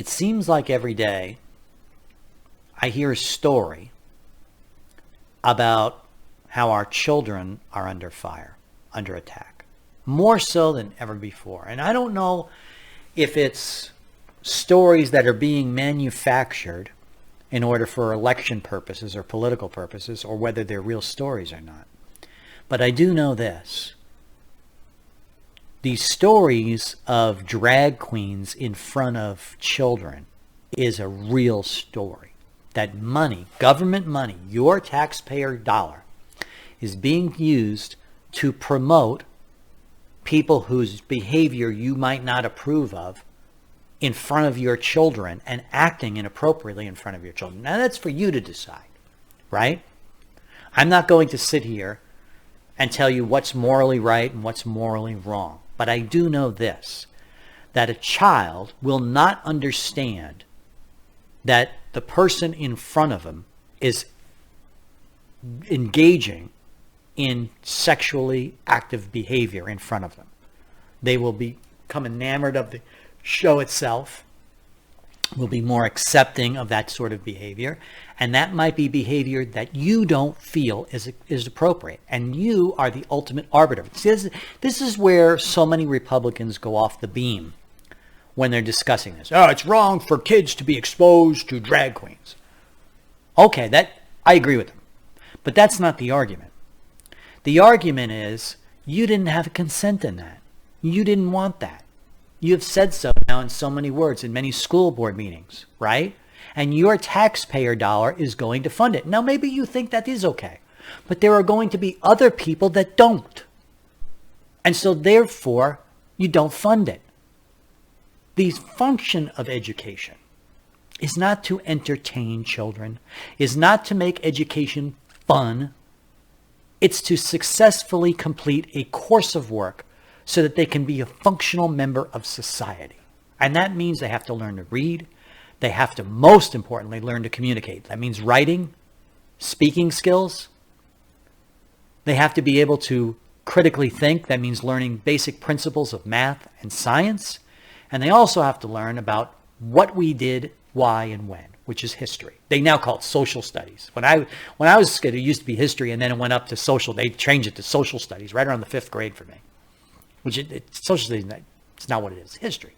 It seems like every day I hear a story about how our children are under fire, under attack, more so than ever before. And I don't know if it's stories that are being manufactured in order for election purposes or political purposes, or whether they're real stories or not. But I do know this. These stories of drag queens in front of children is a real story. That money, government money, your taxpayer dollar, is being used to promote people whose behavior you might not approve of in front of your children and acting inappropriately in front of your children. Now that's for you to decide, right? I'm not going to sit here and tell you what's morally right and what's morally wrong. But I do know this, that a child will not understand that the person in front of him is engaging in sexually active behavior in front of them. They will become enamored of the show itself, will be more accepting of that sort of behavior, and that might be behavior that you don't feel is appropriate, and you are the ultimate arbiter. See, this is where so many Republicans go off the beam when they're discussing this. Oh, it's wrong for kids to be exposed to drag queens. Okay, that I agree with them, but that's not the argument. The argument is you didn't have consent in that. You didn't want that. You have said so now in so many words in many school board meetings, right? And your taxpayer dollar is going to fund it. Now, maybe you think that is okay, but there are going to be other people that don't. And so therefore, you don't fund it. The function of education is not to entertain children, is not to make education fun. It's to successfully complete a course of work so that they can be a functional member of society. And that means they have to learn to read. They have to, most importantly, learn to communicate. That means writing, speaking skills. They have to be able to critically think. That means learning basic principles of math and science. And they also have to learn about what we did, why, and when, which is history. They now call it social studies. When I was a kid, it used to be history, and then it went up to social. They changed it to social studies right around the 5th grade for me. Which social studies, it's not what it is, history.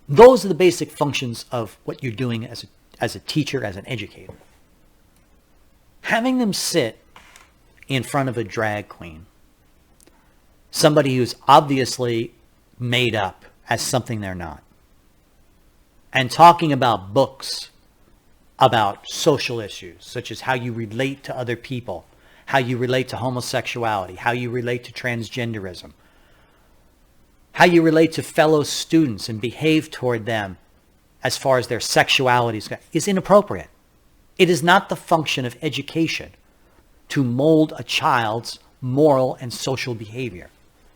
Those are the basic functions of what you're doing as a teacher, as an educator. Having them sit in front of a drag queen, somebody who's obviously made up as something they're not, and talking about books, about social issues, such as how you relate to other people, how you relate to homosexuality, how you relate to transgenderism, how you relate to fellow students and behave toward them as far as their sexuality is inappropriate. It is not the function of education to mold a child's moral and social behavior.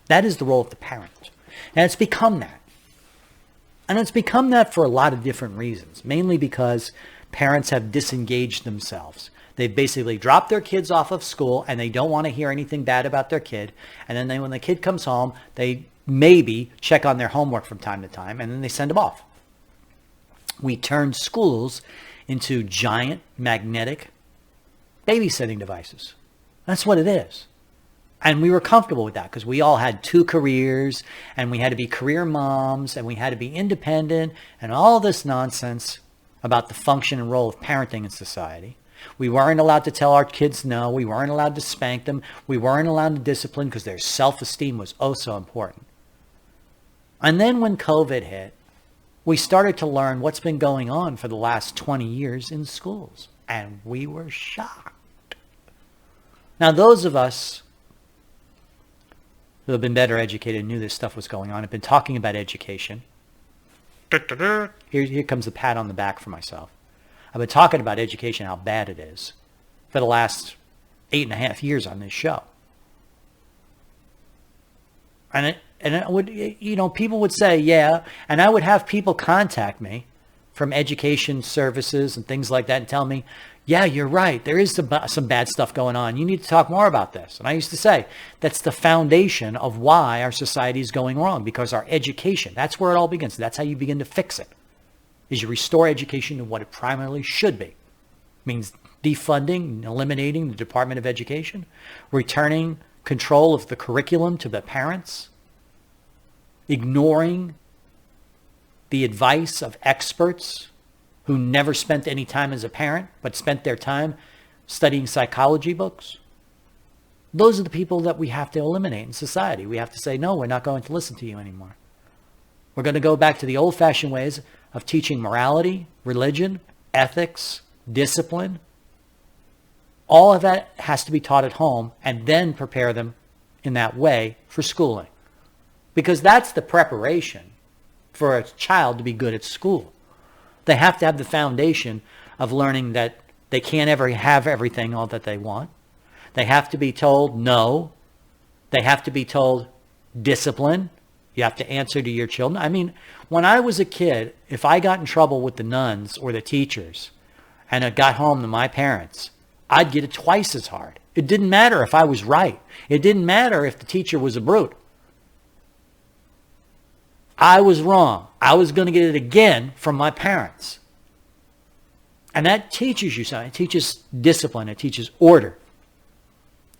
That is the role of the parent. And it's become that. And it's become that for a lot of different reasons, mainly because parents have disengaged themselves. They've basically dropped their kids off of school and they don't want to hear anything bad about their kid. And then when the kid comes home, they maybe check on their homework from time to time and then they send them off. We turned schools into giant magnetic babysitting devices. That's what it is. And we were comfortable with that because we all had 2 careers and we had to be career moms and we had to be independent and all this nonsense about the function and role of parenting in society. We weren't allowed to tell our kids no. We weren't allowed to spank them. We weren't allowed to discipline because their self-esteem was oh so important. And then when COVID hit, we started to learn what's been going on for the last 20 years in schools. And we were shocked. Now, those of us who have been better educated and knew this stuff was going on have been talking about education. Here comes the pat on the back for myself. I've been talking about education, how bad it is, for the last 8.5 years on this show. And it would, people would say, yeah, and I would have people contact me from education services and things like that and tell me, Yeah, you're right. There is some bad stuff going on. You need to talk more about this. And I used to say that's the foundation of why our society is going wrong, because our education, that's where it all begins. That's how you begin to fix it, is you restore education to what it primarily should be. It means defunding, eliminating the Department of Education, returning control of the curriculum to the parents, ignoring the advice of experts who never spent any time as a parent, but spent their time studying psychology books. Those are the people that we have to eliminate in society. We have to say, no, we're not going to listen to you anymore. We're going to go back to the old-fashioned ways of teaching morality, religion, ethics, discipline. All of that has to be taught at home, and then prepare them in that way for schooling. Because that's the preparation for a child to be good at school. They have to have the foundation of learning that they can't ever have everything all that they want. They have to be told no. They have to be told discipline. You have to answer to your children. I mean, when I was a kid, if I got in trouble with the nuns or the teachers and I got home to my parents, I'd get it twice as hard. It didn't matter if I was right. It didn't matter if the teacher was a brute. I was wrong. I was going to get it again from my parents. And that teaches you something. It teaches discipline. It teaches order.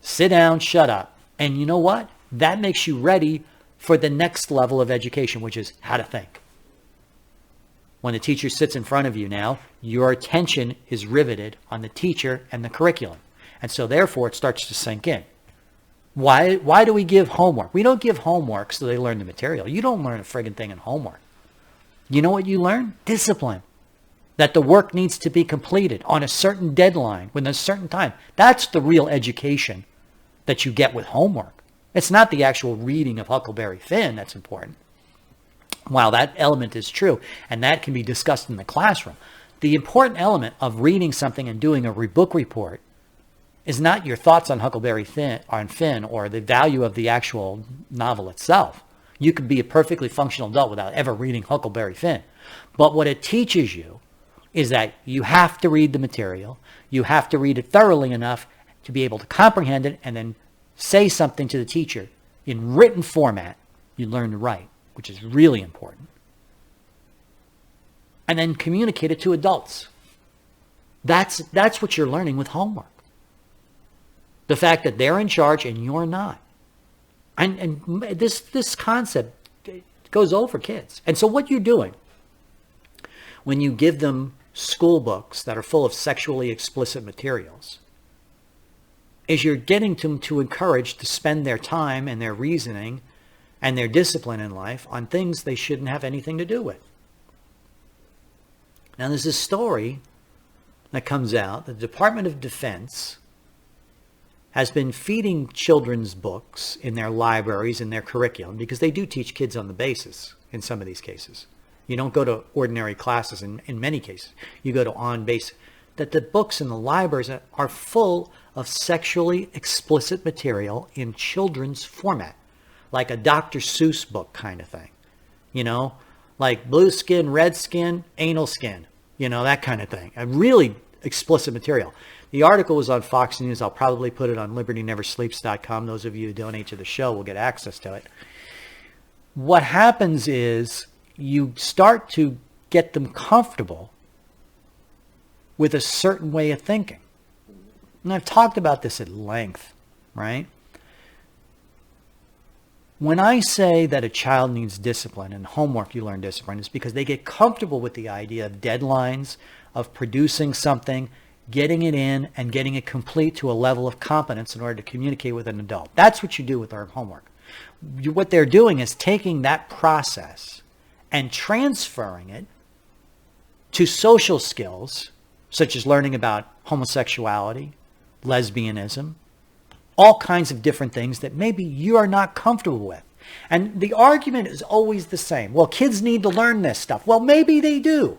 Sit down, shut up. And you know what? That makes you ready for the next level of education, which is how to think. When the teacher sits in front of you now, your attention is riveted on the teacher and the curriculum. And so therefore it starts to sink in. Why do we give homework? We don't give homework so they learn the material. You don't learn a friggin' thing in homework. You know what you learn? Discipline. That the work needs to be completed on a certain deadline within a certain time. That's the real education that you get with homework. It's not the actual reading of Huckleberry Finn that's important. While that element is true, and that can be discussed in the classroom, the important element of reading something and doing a book report is not your thoughts on Huckleberry Finn or the value of the actual novel itself. You could be a perfectly functional adult without ever reading Huckleberry Finn. But what it teaches you is that you have to read the material. You have to read it thoroughly enough to be able to comprehend it and then say something to the teacher in written format. You learn to write, which is really important. And then communicate it to adults. That's what you're learning with homework. The fact that they're in charge and you're not. And this concept goes over kids. And so what you're doing when you give them school books that are full of sexually explicit materials is you're getting them to encourage to spend their time and their reasoning and their discipline in life on things they shouldn't have anything to do with. Now there's a story that comes out. The Department of Defense has been feeding children's books in their libraries, in their curriculum, because they do teach kids on the basis in some of these cases. You don't go to ordinary classes in many cases. You go to on base. That the books in the libraries are full of sexually explicit material in children's format, like a Dr. Seuss book kind of thing. You know, like blue skin, red skin, anal skin, you know, that kind of thing. A really explicit material. The article was on Fox News. I'll probably put it on libertyneversleeps.com. Those of you who donate to the show will get access to it. What happens is you start to get them comfortable with a certain way of thinking. And I've talked about this at length, right? When I say that a child needs discipline and homework you learn discipline, it's because they get comfortable with the idea of deadlines, of producing something, getting it in and getting it complete to a level of competence in order to communicate with an adult. That's what you do with our homework. What they're doing is taking that process and transferring it to social skills, such as learning about homosexuality, lesbianism, all kinds of different things that maybe you are not comfortable with. And the argument is always the same. Well, kids need to learn this stuff. Well, maybe they do.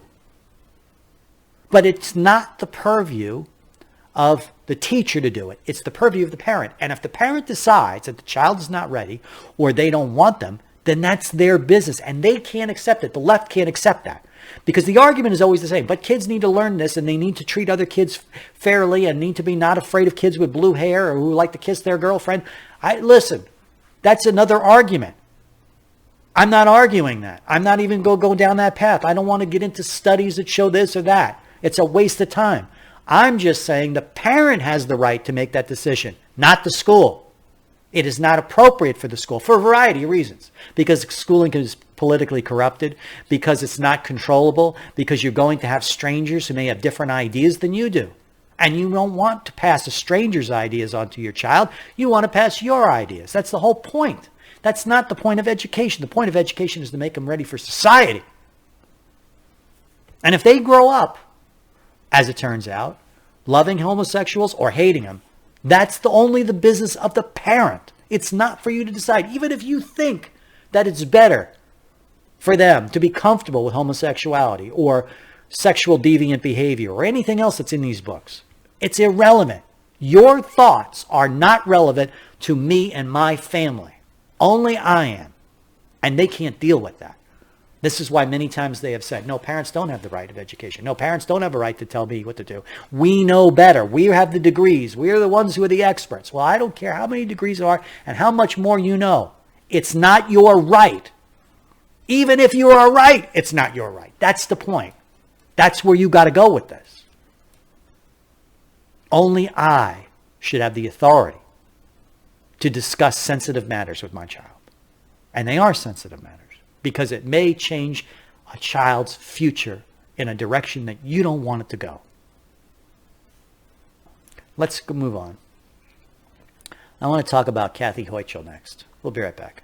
But it's not the purview of the teacher to do it. It's the purview of the parent. And if the parent decides that the child is not ready or they don't want them, then that's their business and they can't accept it. The left can't accept that. Because the argument is always the same. But kids need to learn this, and they need to treat other kids fairly, and need to be not afraid of kids with blue hair or who like to kiss their girlfriend. Listen, that's another argument. I'm not arguing that. I'm not even going to go down that path. I don't want to get into studies that show this or that. It's a waste of time. I'm just saying the parent has the right to make that decision, not the school. It is not appropriate for the school for a variety of reasons. Because schooling is politically corrupted, because it's not controllable, because you're going to have strangers who may have different ideas than you do. And you don't want to pass a stranger's ideas onto your child. You want to pass your ideas. That's the whole point. That's not the point of education. The point of education is to make them ready for society. And if they grow up, as it turns out, loving homosexuals or hating them, that's only the business of the parent. It's not for you to decide. Even if you think that it's better for them to be comfortable with homosexuality or sexual deviant behavior or anything else that's in these books, it's irrelevant. Your thoughts are not relevant to me and my family. Only I am. And they can't deal with that. This is why many times they have said, no, parents don't have the right of education. No, parents don't have a right to tell me what to do. We know better. We have the degrees. We are the ones who are the experts. Well, I don't care how many degrees there are and how much more you know. It's not your right. Even if you are right, it's not your right. That's the point. That's where you got to go with this. Only I should have the authority to discuss sensitive matters with my child. And they are sensitive matters. Because it may change a child's future in a direction that you don't want it to go. Let's move on. I want to talk about Kathy Hochul next. We'll be right back.